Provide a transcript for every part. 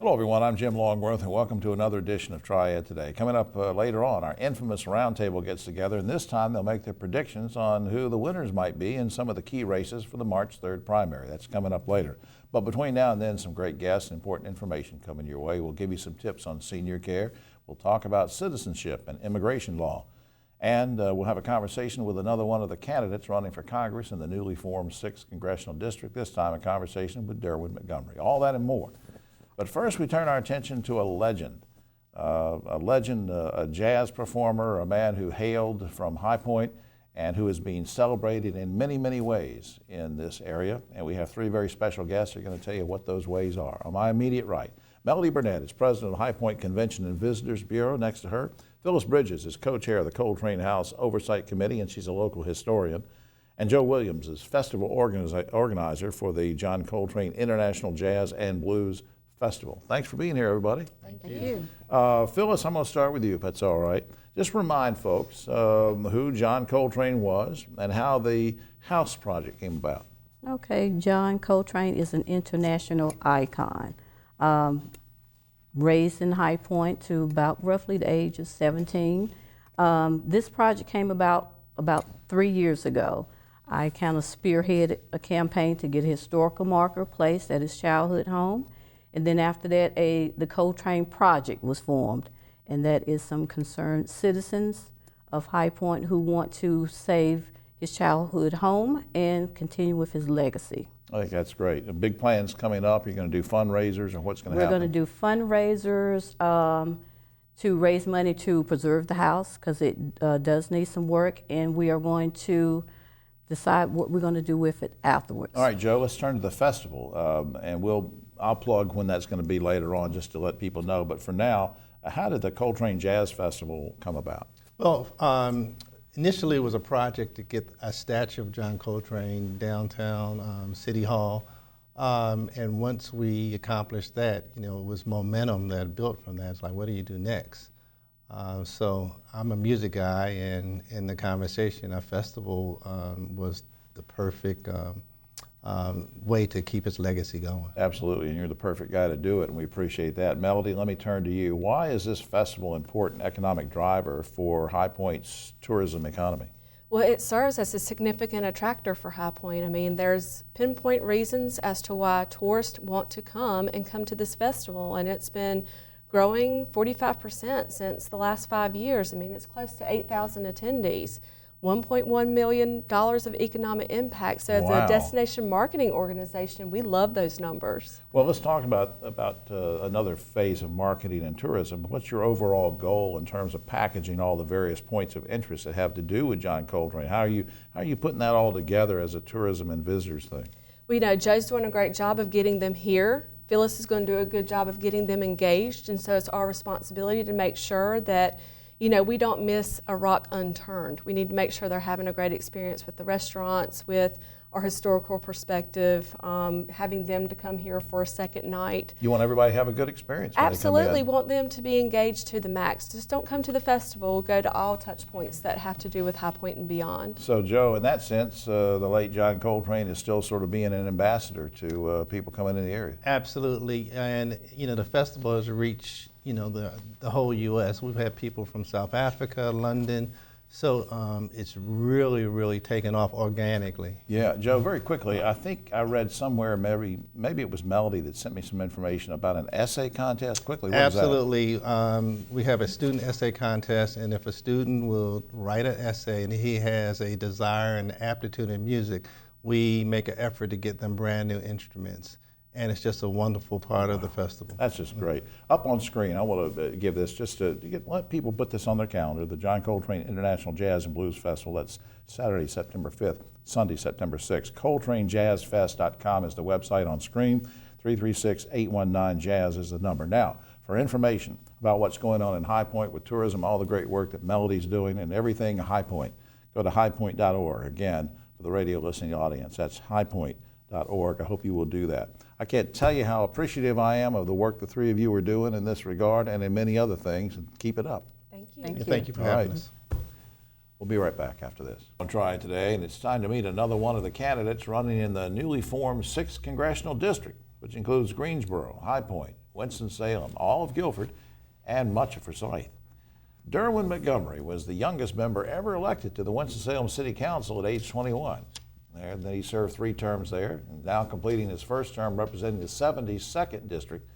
Hello everyone, I'm Jim Longworth and welcome to another edition of Triad Today. Coming up later on, our infamous Roundtable gets together, and this time they'll make their predictions on who the winners might be in some of the key races for the March 3rd primary. That's coming up later. But between now and then, some great guests and important information coming your way. We'll give you some tips on senior care. We'll talk about citizenship and immigration law. And we'll have a conversation with another one of the candidates running for Congress in the newly formed 6th Congressional District, this time a conversation with Derwin Montgomery. All that and more. But first, we turn our attention to a legend, a jazz performer, a man who hailed from High Point and who is being celebrated in many, many ways in this area. And we have three very special guests who are going to tell you what those ways are. On my immediate right, Melody Burnett is president of the High Point Convention and Visitors Bureau. Next to her, Phyllis Bridges is co-chair of the Coltrane House Oversight Committee, and she's a local historian. And Joe Williams is festival organizer for the John Coltrane International Jazz and Blues Festival. Thanks for being here, everybody. Thank you. Phyllis, I'm going to start with you, if that's all right. Just remind folks who John Coltrane was and how the House Project came about. Okay, John Coltrane is an international icon. Raised in High Point to about roughly the age of 17. This project came about 3 years ago. I kind of spearheaded a campaign to get a historical marker placed at his childhood home. And then after that, the Coltrane Project was formed, and that is some concerned citizens of High Point who want to save his childhood home and continue with his legacy. I think that's great. Big plans coming up. You're going to do fundraisers, or what's going to happen? We're going to do fundraisers to raise money to preserve the house because it does need some work, and we are going to decide what we're going to do with it afterwards. All right, Joe, let's turn to the festival, and I'll plug when that's going to be later on just to let people know. But for now, how did the Coltrane Jazz Festival come about? Well, initially it was a project to get a statue of John Coltrane downtown City Hall. And once we accomplished that, it was momentum that built from that. It's like, what do you do next? So I'm a music guy, and in the conversation, our festival was the perfect way to keep its legacy going. Absolutely, and you're the perfect guy to do it, and we appreciate that. Melody, let me turn to you. Why is this festival an important economic driver for High Point's tourism economy? Well, it serves as a significant attractor for High Point. I mean, there's pinpoint reasons as to why tourists want to come to this festival, and it's been growing 45% since the last 5 years. I mean, it's close to 8,000 attendees. $1.1 million of economic impact. So wow. As a destination marketing organization, we love those numbers. Well, let's talk about another phase of marketing and tourism. What's your overall goal in terms of packaging all the various points of interest that have to do with John Coltrane? How are you putting that all together as a tourism and visitors thing? We know Joe's doing a great job of getting them here. Phyllis is going to do a good job of getting them engaged, and so it's our responsibility to make sure that we don't miss a rock unturned. We need to make sure they're having a great experience with the restaurants, with our historical perspective, having them to come here for a second night. You want everybody to have a good experience when Absolutely, they come in. want them to be engaged to the max. Just don't come to the festival, go to all touch points that have to do with High Point and beyond. So Joe, in that sense, the late John Coltrane is still sort of being an ambassador to people coming in the area. Absolutely, and the festival has reached the whole U.S. We've had people from South Africa, London, so it's really, really taken off organically. Yeah, Joe, very quickly, I think I read somewhere, maybe it was Melody that sent me some information about an essay contest. Quickly, what Absolutely. Is that? We have a student essay contest, and if a student will write an essay and he has a desire and aptitude in music, we make an effort to get them brand new instruments. And it's just a wonderful part of the festival. That's just great. Up on screen, I want to give this just to let people put this on their calendar. The John Coltrane International Jazz and Blues Festival. That's Saturday, September 5th, Sunday, September 6th. ColtraneJazzFest.com is the website on screen. 336-819-JAZZ is the number. Now, for information about what's going on in High Point with tourism, all the great work that Melody's doing, and everything High Point, go to highpoint.org. Again, for the radio listening audience, that's highpoint.org. I hope you will do that. I can't tell you how appreciative I am of the work the three of you are doing in this regard and in many other things, and keep it up. Thank you. Thank you for having us. We'll be right back after this. On Triad Today, and it's time to meet another one of the candidates running in the newly formed 6th Congressional District, which includes Greensboro, High Point, Winston-Salem, all of Guilford, and much of Forsyth. Derwin Montgomery was the youngest member ever elected to the Winston-Salem City Council at age 21. Then he served 3 terms there, and now completing his first term representing the 72nd District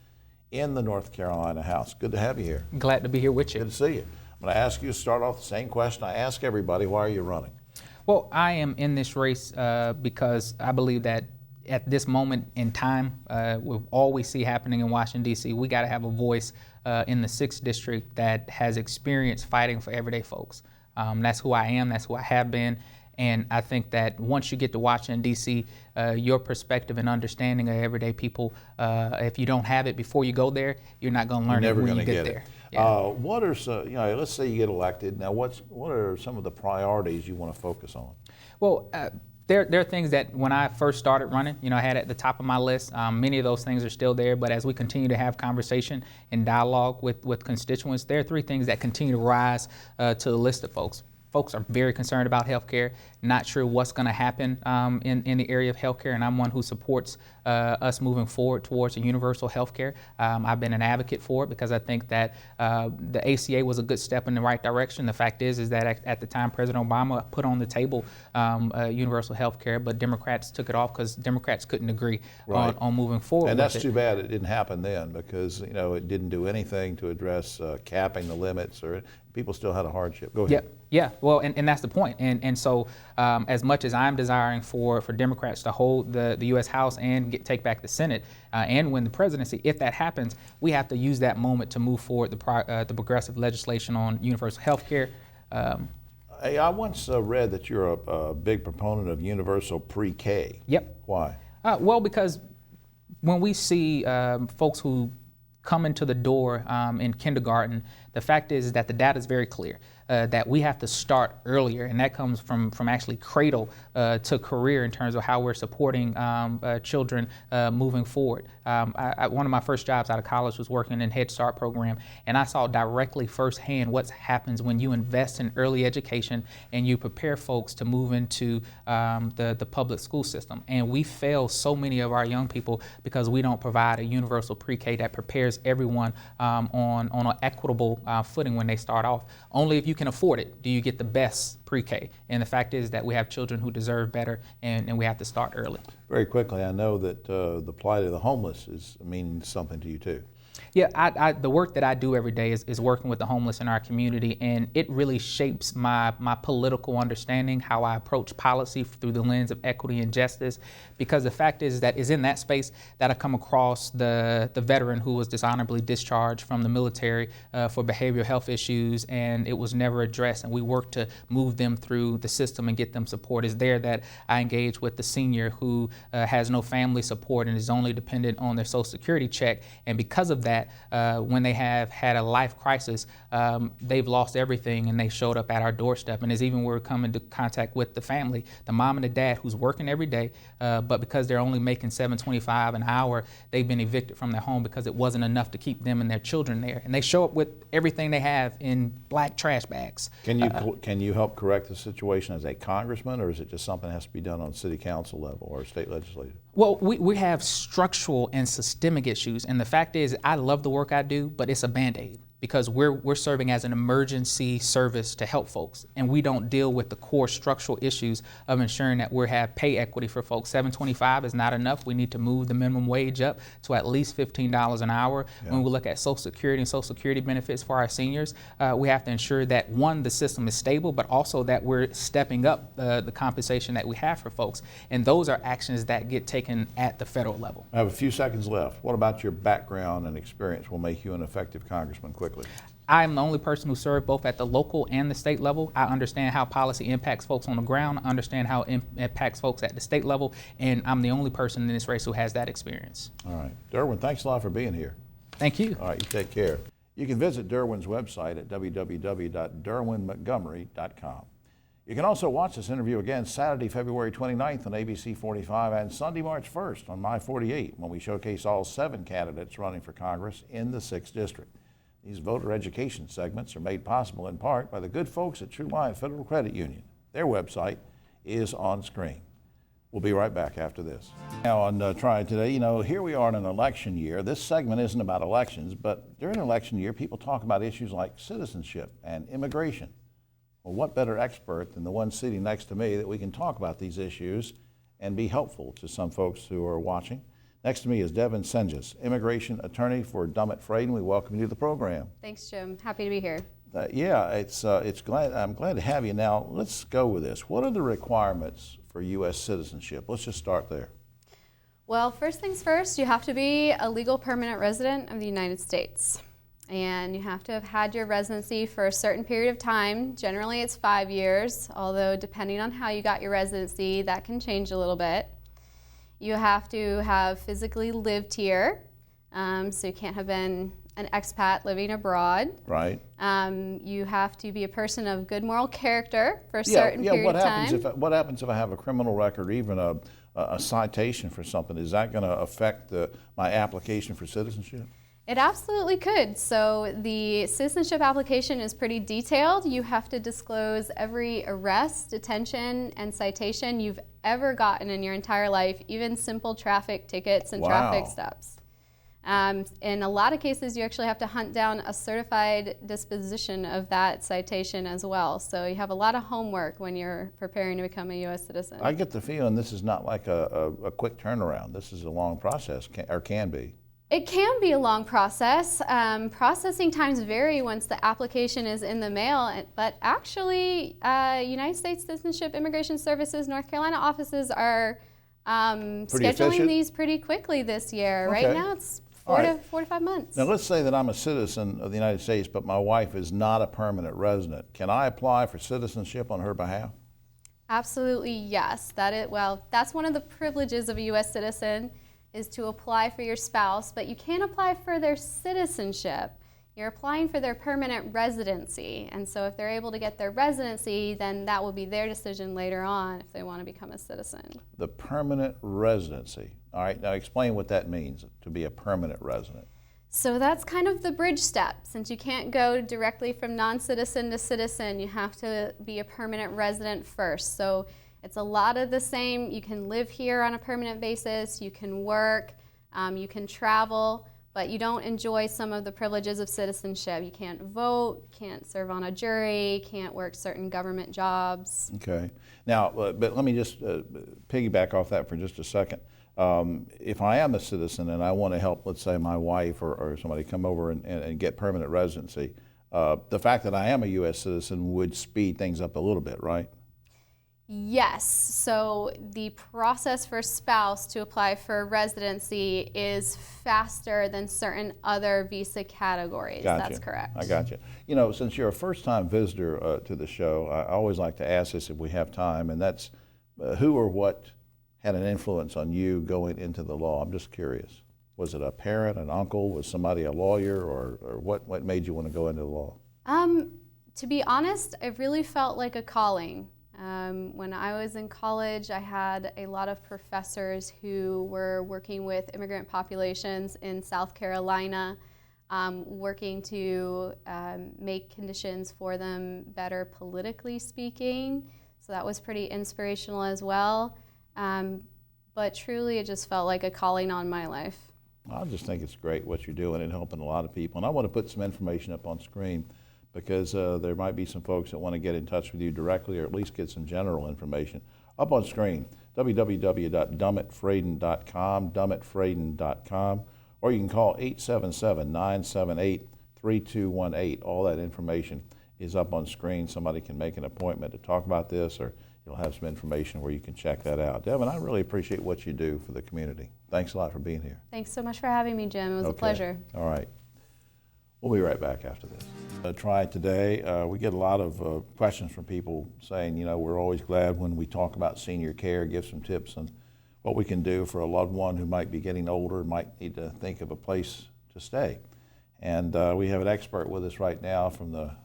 in the North Carolina House. Good to have you here. Glad to be here with you. Good to see you. I'm going to ask you to start off the same question I ask everybody. Why are you running? Well, I am in this race because I believe that at this moment in time, with all we see happening in Washington, D.C., we got to have a voice in the 6th District that has experience fighting for everyday folks. That's who I am. That's who I have been. And I think that once you get to Washington, D.C., your perspective and understanding of everyday people, if you don't have it before you go there, you're not going to learn it when you get there. Yeah. What are some, let's say you get elected. Now, what are some of the priorities you want to focus on? Well, there are things that when I first started running, I had at the top of my list. Many of those things are still there, but as we continue to have conversation and dialogue with constituents, there are 3 things that continue to rise to the list of folks. Folks are very concerned about healthcare, not sure what's going to happen in the area of healthcare, and I'm one who supports us moving forward towards a universal healthcare. I've been an advocate for it because I think that the ACA was a good step in the right direction. The fact is that at the time President Obama put on the table universal healthcare, but Democrats took it off because Democrats couldn't agree on moving forward. And that's too bad it didn't happen then because it didn't do anything to address capping the limits, or people still had a hardship. Go ahead. Yeah. Well, and that's the point. And so as much as I'm desiring for Democrats to hold the U.S. House and take back the Senate and win the presidency, if that happens, we have to use that moment to move forward the progressive legislation on universal health care. Hey, I once read that you're a big proponent of universal pre-K. Yep. Why? Well, because when we see folks who come into the door in kindergarten, the fact is that the data is very clear. That we have to start earlier, and that comes from actually cradle to career in terms of how we're supporting children moving forward. One of my first jobs out of college was working in Head Start program, and I saw directly firsthand what happens when you invest in early education and you prepare folks to move into the public school system. And we fail so many of our young people because we don't provide a universal pre-K that prepares everyone on an equitable footing when they start off. Only if you can afford it do you get the best pre-K. And the fact is that we have children who deserve better, and we have to start early. Very quickly, I know that the plight of the homeless means something to you too. Yeah, the work that I do every day is working with the homeless in our community, and it really shapes my political understanding, how I approach policy through the lens of equity and justice, because the fact is that it's in that space that I come across the veteran who was dishonorably discharged from the military for behavioral health issues, and it was never addressed, and we work to move them through the system and get them support. It's there that I engage with the senior who has no family support and is only dependent on their Social Security check, and because of that, when they have had a life crisis, they've lost everything, and they showed up at our doorstep. And as even we're coming into contact with the family, the mom and the dad who's working every day, but because they're only making $7.25 an hour, they've been evicted from their home because it wasn't enough to keep them and their children there. And they show up with everything they have in black trash bags. Can you help correct the situation as a congressman, or is it just something that has to be done on city council level or state legislative? Well, we have structural and systemic issues, and the fact is I love the work I do, but it's a Band-Aid because we're serving as an emergency service to help folks, and we don't deal with the core structural issues of ensuring that we have pay equity for folks. $7.25 is not enough. We need to move the minimum wage up to at least $15 an hour. Yeah. When we look at Social Security and Social Security benefits for our seniors, we have to ensure that, one, the system is stable, but also that we're stepping up the compensation that we have for folks. And those are actions that get taken at the federal level. I have a few seconds left. What about your background and experience will make you an effective congressman quickly? I'm the only person who served both at the local and the state level. I understand how policy impacts folks on the ground. I understand how it impacts folks at the state level, and I'm the only person in this race who has that experience. All right. Derwin, thanks a lot for being here. Thank you. All right, you take care. You can visit Derwin's website at www.derwinmontgomery.com. You can also watch this interview again Saturday, February 29th on ABC 45 and Sunday, March 1st on My 48 when we showcase all 7 candidates running for Congress in the 6th District. These voter education segments are made possible in part by the good folks at True Line Federal Credit Union. Their website is on screen. We'll be right back after this. Now on Triad Today, here we are in an election year. This segment isn't about elections, but during an election year, people talk about issues like citizenship and immigration. Well, what better expert than the one sitting next to me that we can talk about these issues and be helpful to some folks who are watching. Next to me is Devin Senges, immigration attorney for Dummett Fraden. We welcome you to the program. Thanks, Jim. Happy to be here. I'm glad to have you. Now, let's go with this. What are the requirements for U.S. citizenship? Let's just start there. Well, first things first, you have to be a legal permanent resident of the United States. And you have to have had your residency for a certain period of time. Generally, it's 5 years, although depending on how you got your residency, that can change a little bit. You have to have physically lived here, so you can't have been an expat living abroad. Right. You have to be a person of good moral character for a certain period of time. What happens if I have a criminal record, or even a citation for something? Is that going to affect my application for citizenship? It absolutely could. So the citizenship application is pretty detailed. You have to disclose every arrest, detention, and citation you've ever gotten in your entire life, even simple traffic tickets and traffic stops. In a lot of cases, you actually have to hunt down a certified disposition of that citation as well. So you have a lot of homework when you're preparing to become a U.S. citizen. I get the feeling this is not like a quick turnaround. This is a long process, or can be. It can be a long process. Processing times vary once the application is in the mail, but actually, United States Citizenship Immigration Services North Carolina offices are scheduling these pretty quickly this year. Okay. Right now, it's 4 to 5 months. Now, let's say that I'm a citizen of the United States, but my wife is not a permanent resident. Can I apply for citizenship on her behalf? Absolutely, yes. That's one of the privileges of a U.S. citizen, is to apply for your spouse, but you can't apply for their citizenship. You're applying for their permanent residency. And so if they're able to get their residency, then that will be their decision later on if they want to become a citizen. The permanent residency. All right, now explain what that means, to be a permanent resident. So that's kind of the bridge step. Since you can't go directly from non-citizen to citizen, you have to be a permanent resident first. So it's a lot of the same. You can live here on a permanent basis, you can work, you can travel, but you don't enjoy some of the privileges of citizenship. You can't vote, can't serve on a jury, can't work certain government jobs. Okay. Now, but let me just piggyback off that for just a second. If I am a citizen and I want to help, let's say, my wife or somebody come over and get permanent residency, the fact that I am a U.S. citizen would speed things up a little bit, right? Yes. So the process for a spouse to apply for residency is faster than certain other visa categories. Gotcha. That's correct. I got you. Since you're a first-time visitor to the show, I always like to ask this if we have time, and that's who or what had an influence on you going into the law? I'm just curious. Was it a parent, an uncle? Was somebody a lawyer, or what made you want to go into the law? To be honest, it really felt like a calling. When I was in college, I had a lot of professors who were working with immigrant populations in South Carolina, working to make conditions for them better politically speaking. So that was pretty inspirational as well. But truly, it just felt like a calling on my life. I just think it's great what you're doing and helping a lot of people. And I want to put some information up on screen, because there might be some folks that want to get in touch with you directly, or at least get some general information. Up on screen, www.dummettfraden.com, dummettfraden.com, or you can call 877-978-3218. All that information is up on screen. Somebody can make an appointment to talk about this, or you'll have some information where you can check that out. Devin, I really appreciate what you do for the community. Thanks a lot for being here. Thanks so much for having me, Jim. It was a pleasure. All right. We'll be right back after this. Triad Today, we get a lot of questions from people saying, we're always glad when we talk about senior care, give some tips on what we can do for a loved one who might be getting older, might need to think of a place to stay. And we have an expert with us right now from the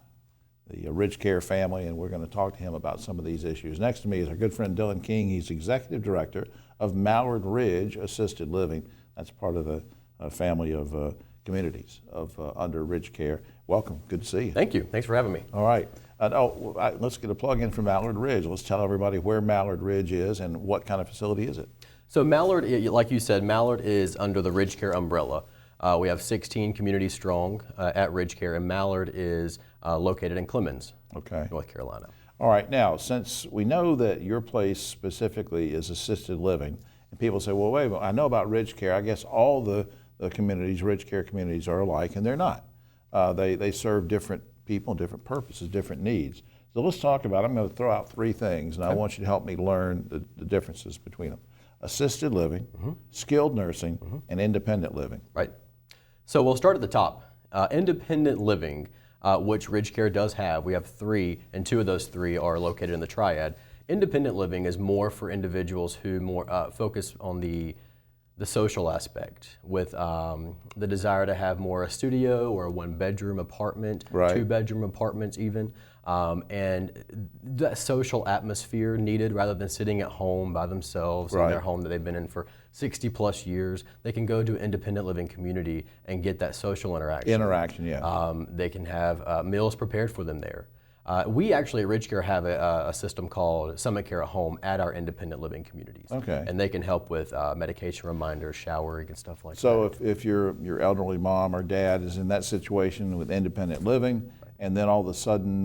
Ridge Care family, and we're going to talk to him about some of these issues. Next to me is our good friend Dylan King. He's Executive Director of Mallard Ridge Assisted Living. That's part of the family of communities of under Ridge Care. Welcome. Good to see you. Thank you. Thanks for having me. All right. Let's get a plug in for Mallard Ridge. Let's tell everybody where Mallard Ridge is and what kind of facility is it. So Mallard, like you said, Mallard is under the Ridge Care umbrella. We have 16 communities strong at Ridge Care, and Mallard is located in Clemens, Okay. North Carolina. All right. Now, since we know that your place specifically is assisted living, and people say, well, wait a minute, I know about Ridge Care. I guess all the communities, Ridge Care communities, are alike, and they're not. They serve different people, different purposes, different needs. So let's talk about it. I'm going to throw out 3 things, and I want you to help me learn the differences between them. Assisted living, skilled nursing, and independent living. Right. So we'll start at the top. Independent living, which Ridge Care does have. We have 3, and 2 of those 3 are located in the Triad. Independent living is more for individuals who more focus on the social aspect, with the desire to have more a studio or a 1-bedroom apartment, Right. 2-bedroom apartments even, and that social atmosphere needed rather than sitting at home by themselves in Right. their home that they've been in for 60 plus years. They can go to an independent living community and get that social interaction. Interaction, yeah. They can have meals prepared for them there. We actually at Ridge Care have a system called Summit Care at Home at our independent living communities. Okay. And they can help with medication reminders, showering, and stuff like that. So if your elderly mom or dad is in that situation with independent living, and then all of a sudden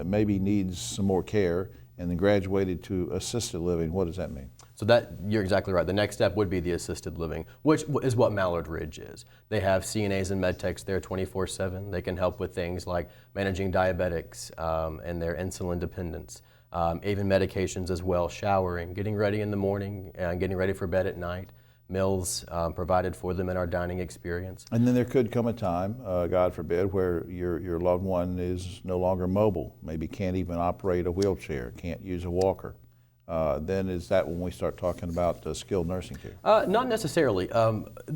maybe needs some more care, and then graduated to assisted living, what does that mean? So that, you're exactly right. The next step would be the assisted living, which is what Mallard Ridge is. They have CNAs and med techs there 24/7. They can help with things like managing diabetics and their insulin dependence, even medications as well, showering, getting ready in the morning, getting ready for bed at night, meals provided for them in our dining experience. And then there could come a time, God forbid, where your loved one is no longer mobile, maybe can't even operate a wheelchair, can't use a walker. Then is that when we start talking about skilled nursing care? Not necessarily.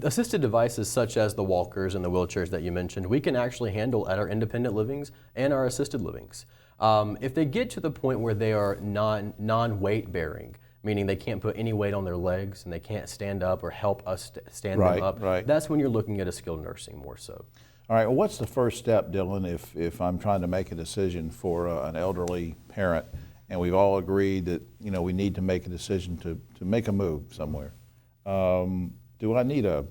Assisted devices such as the walkers and the wheelchairs that you mentioned, we can actually handle at our independent livings and our assisted livings. If they get to the point where they are non-weight bearing, meaning they can't put any weight on their legs and they can't stand up or help us stand Right, them up, right. that's when you're looking at a skilled nursing more so. All right, well, what's the first step, Dylan, if I'm trying to make a decision for an elderly parent, and we've all agreed that we need to make a decision to make a move somewhere? Do I need a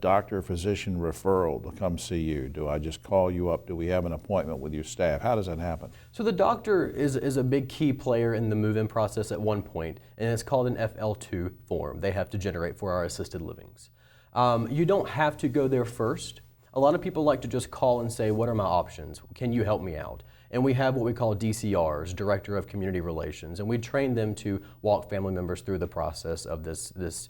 doctor or physician referral to come see you? Do I just call you up? Do we have an appointment with your staff? How does that happen? So the doctor is a big key player in the move-in process at one point, and it's called an FL2 form they have to generate for our assisted livings. You don't have to go there first. A lot of people like to just call and say, what are my options? Can you help me out? And we have what we call DCRs, Director of Community Relations, and we train them to walk family members through the process of this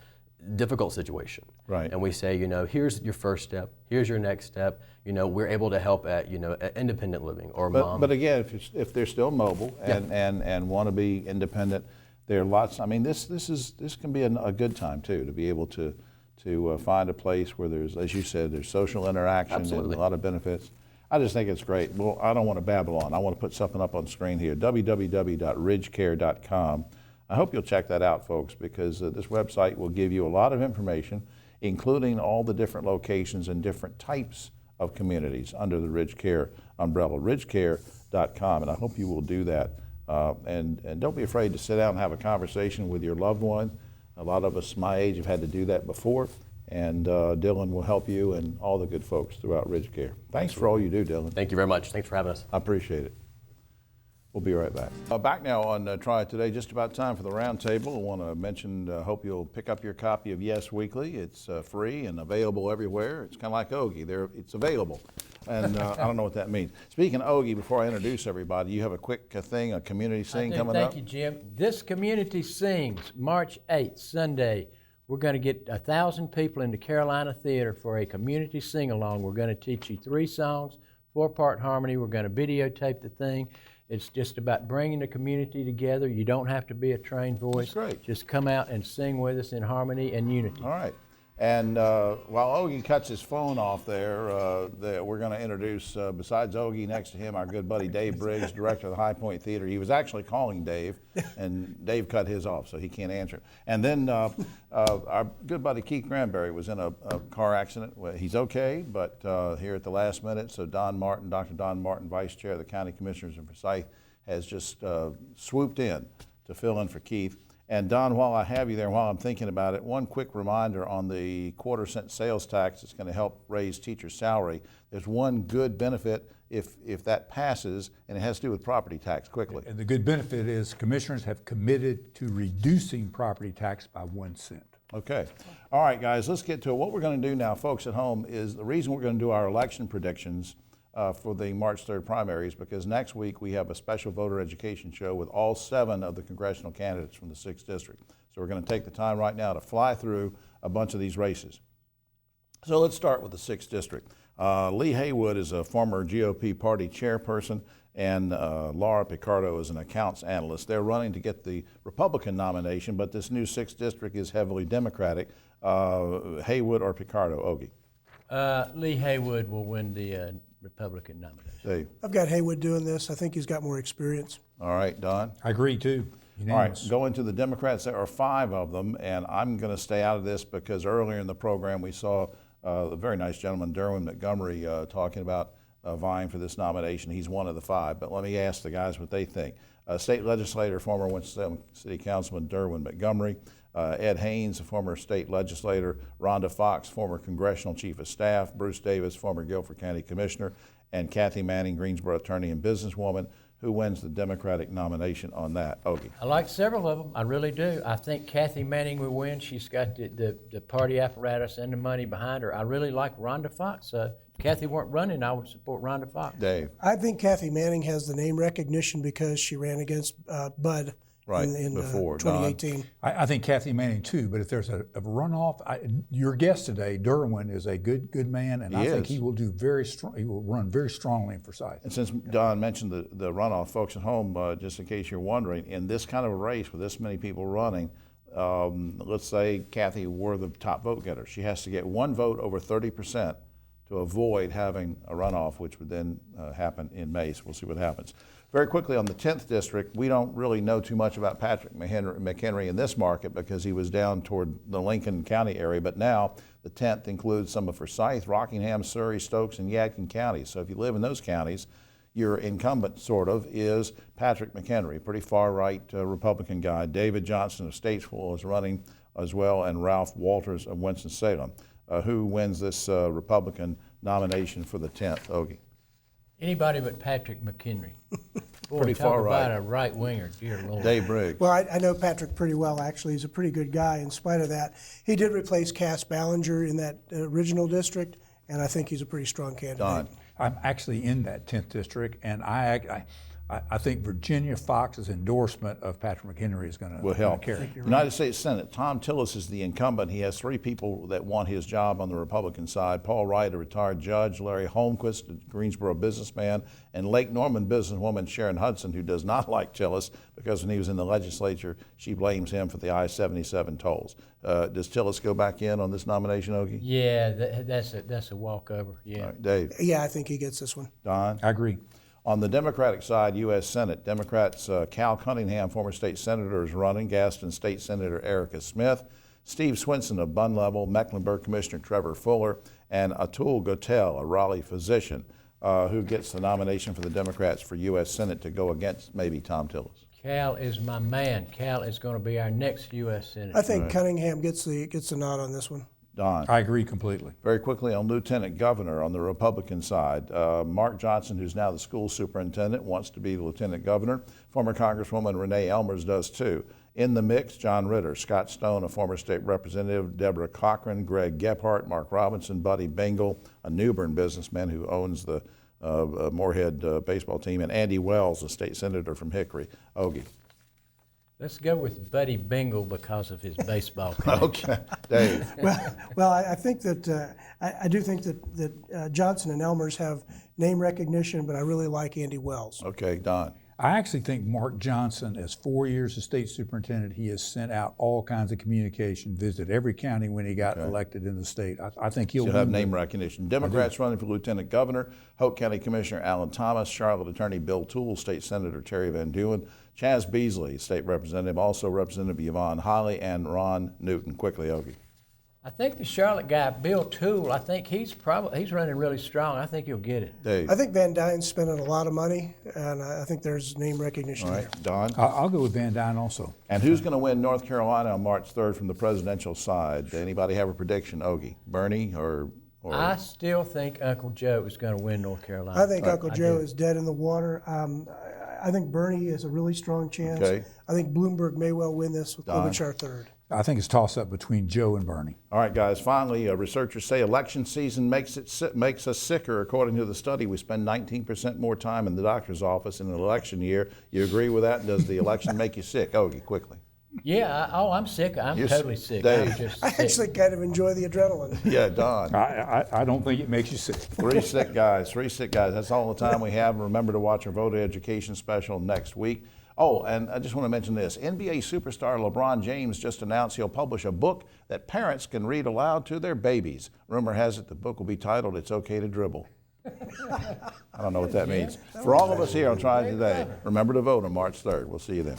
difficult situation. Right. And we say, here's your first step, here's your next step. We're able to help at, at independent living or mom. But again, if they're still mobile and want to be independent, there are lots. I mean, this can be a good time too, to be able to find a place where there's, as you said, there's social interaction. Absolutely. And a lot of benefits. I just think it's great. Well, I don't want to babble on. I want to put something up on the screen here, www.ridgecare.com. I hope you'll check that out, folks, because this website will give you a lot of information, including all the different locations and different types of communities under the Ridge Care umbrella, ridgecare.com, and I hope you will do that. And don't be afraid to sit down and have a conversation with your loved one. A lot of us my age have had to do that before, and Dylan will help you and all the good folks throughout Ridge Care. Thanks for all you do, Dylan. Thank you very much. Thanks for having us. I appreciate it. We'll be right back. Back now on Triad Today, just about time for the roundtable. I want to mention, hope you'll pick up your copy of Yes Weekly. It's free and available everywhere. It's kind of like Ogie. It's available. And I don't know what that means. Speaking of Ogie, before I introduce everybody, you have a quick thing, a community sing coming up? Thank you, Jim. This community sings March 8th, Sunday. We're going to get 1,000 people into Carolina Theater for a community sing-along. We're going to teach you 3 songs, 4-part harmony. We're going to videotape the thing. It's just about bringing the community together. You don't have to be a trained voice. That's great. Just come out and sing with us in harmony and unity. All right. And while Ogie cuts his phone off there, we're going to introduce, besides Ogie, next to him, our good buddy Dave Briggs, director of the High Point Theater. He was actually calling Dave, and Dave cut his off, so he can't answer it. And then our good buddy Keith Granberry was in a car accident. Well, he's okay, but here at the last minute, so Dr. Don Martin, Vice Chair of the County Commissioners in Forsyth, has just swooped in to fill in for Keith. And Don, while I have you there, while I'm thinking about it, one quick reminder on the quarter-cent sales tax that's going to help raise teacher salary. There's one good benefit if that passes, and it has to do with property tax. Quickly. And the good benefit is commissioners have committed to reducing property tax by 1 cent. Okay. All right, guys, let's get to it. What we're going to do now, folks at home, is the reason we're going to do our election predictions for the March 3rd primaries, because next week we have a special voter education show with all 7 of the congressional candidates from the 6th district. So we're going to take the time right now to fly through a bunch of these races. So let's start with the 6th district. Lee Haywood is a former GOP party chairperson, and Laura Picardo is an accounts analyst. They're running to get the Republican nomination, but this new 6th district is heavily Democratic. Haywood or Picardo? Ogie? Lee Haywood will win the Republican nomination. Dave? I've got Haywood doing this. I think he's got more experience. All right, Don? I agree too. Unanimous. All right, going to the Democrats, there are 5 of them, and I'm going to stay out of this because earlier in the program we saw a very nice gentleman, Derwin Montgomery, talking about vying for this nomination. He's one of the 5, but let me ask the guys what they think. State legislator, former Winston-Salem City Councilman Derwin Montgomery, Ed Haynes, a former state legislator, Rhonda Fox, former congressional chief of staff, Bruce Davis, former Guilford County commissioner, and Kathy Manning, Greensboro attorney and businesswoman. Who wins the Democratic nomination on that? Ogie? I like several of them. I really do. I think Kathy Manning will win. She's got the party apparatus and the money behind her. I really like Rhonda Fox. If Kathy weren't running, I would support Rhonda Fox. Dave? I think Kathy Manning has the name recognition because she ran against Bud in before 2018. I think Kathy Manning too, but if there's a runoff, your guest today, Derwin, is a good man, and I think he will do very strong. He will run very strongly in Forsyth. And since Don mentioned the runoff, folks at home, just in case you're wondering, in this kind of a race with this many people running, let's say Kathy were the top vote getter. She has to get 1 vote over 30% to avoid having a runoff, which would then happen in May. So we'll see what happens. Very quickly, on the 10th district, we don't really know too much about Patrick McHenry in this market because he was down toward the Lincoln County area, but now the 10th includes some of Forsyth, Rockingham, Surrey, Stokes, and Yadkin counties. So if you live in those counties, your incumbent, sort of, is Patrick McHenry, pretty far-right Republican guy. David Johnson of Statesville is running as well, and Ralph Walters of Winston-Salem. Who wins this Republican nomination for the 10th? Ogie? Anybody but Patrick McHenry. Boy, Pretty talk far about right. a right winger, dear Lord. Dave Briggs. Well, I know Patrick pretty well, actually. He's a pretty good guy in spite of that. He did replace Cass Ballinger in that original district, and I think he's a pretty strong candidate. Don? I'm actually in that 10th district, and I think Virginia Fox's endorsement of Patrick McHenry is going Will to help. carry. United States Senate, Tom Tillis is the incumbent. He has 3 people that want his job on the Republican side. Paul Wright, a retired judge, Larry Holmquist, a Greensboro businessman, and Lake Norman businesswoman Sharon Hudson, who does not like Tillis because when he was in the legislature, she blames him for the I-77 tolls. Does Tillis go back in on this nomination, Ogie? Yeah, that's a walkover. Yeah. All right, Dave? Yeah, I think he gets this one. Don? I agree. On the Democratic side, U.S. Senate, Democrats Cal Cunningham, former state senator, is running. Gaston State Senator Erica Smith, Steve Swinson of Bun Level, Mecklenburg Commissioner Trevor Fuller, and Atul Gotel, a Raleigh physician, who gets the nomination for the Democrats for U.S. Senate to go against maybe Tom Tillis. Cal is my man. Cal is going to be our next U.S. Senator. I think Cunningham gets the nod on this one. Don? I agree completely. Very quickly on Lieutenant Governor on the Republican side, Mark Johnson, who's now the school superintendent, wants to be the Lieutenant Governor. Former Congresswoman Renee Elmers does too. In the mix, John Ritter, Scott Stone, a former state representative, Deborah Cochran, Greg Gephardt, Mark Robinson, Buddy Bingle, a New Bern businessman who owns the Moorhead baseball team, and Andy Wells, a state senator from Hickory. Ogie? Let's go with Buddy Bingle because of his baseball connection. Okay. Dave? Well, I think that I do think that Johnson and Elmers have name recognition, but I really like Andy Wells. Okay, Don? I actually think Mark Johnson, as 4 years as state superintendent, he has sent out all kinds of communication, visited every county when he got elected in the state. I think he'll have name recognition. Democrats running for lieutenant governor: Hope County Commissioner Alan Thomas, Charlotte Attorney Bill Toole, State Senator Terry Van Duyn, Chaz Beasley, State Representative, also Representative Yvonne Holly, and Ron Newton. Quickly, Ogie. I think the Charlotte guy, Bill Toole, I think he's running really strong. I think he'll get it. Dave. I think Van Dyne's spending a lot of money, and I think there's name recognition All there. right, Don. I'll go with Van Dyne also. And who's going to win North Carolina on March 3rd from the presidential side? Anybody have a prediction, Ogie? Bernie or I still think Uncle Joe is going to win North Carolina. I think Uncle Joe is dead in the water. I think Bernie has a really strong chance. Okay. I think Bloomberg may well win this with Klobuchar third. I think it's toss-up between Joe and Bernie. All right, guys. Finally, researchers say election season makes us sicker. According to the study, we spend 19% more time in the doctor's office in an election year. You agree with that? Does the election make you sick? Ogie, quickly. Yeah. I'm sick. I'm totally sick. Dave. I'm just I sick. actually kind of enjoy the adrenaline. Yeah, Don. I don't think it makes you sick. Three sick guys. That's all the time we have. Remember to watch our voter education special next week. Oh, and I just want to mention this. NBA superstar LeBron James just announced he'll publish a book that parents can read aloud to their babies. Rumor has it the book will be titled "It's Okay to Dribble." I don't know what that means. For all of us here on Triad Today, remember to vote on March 3rd. We'll see you then.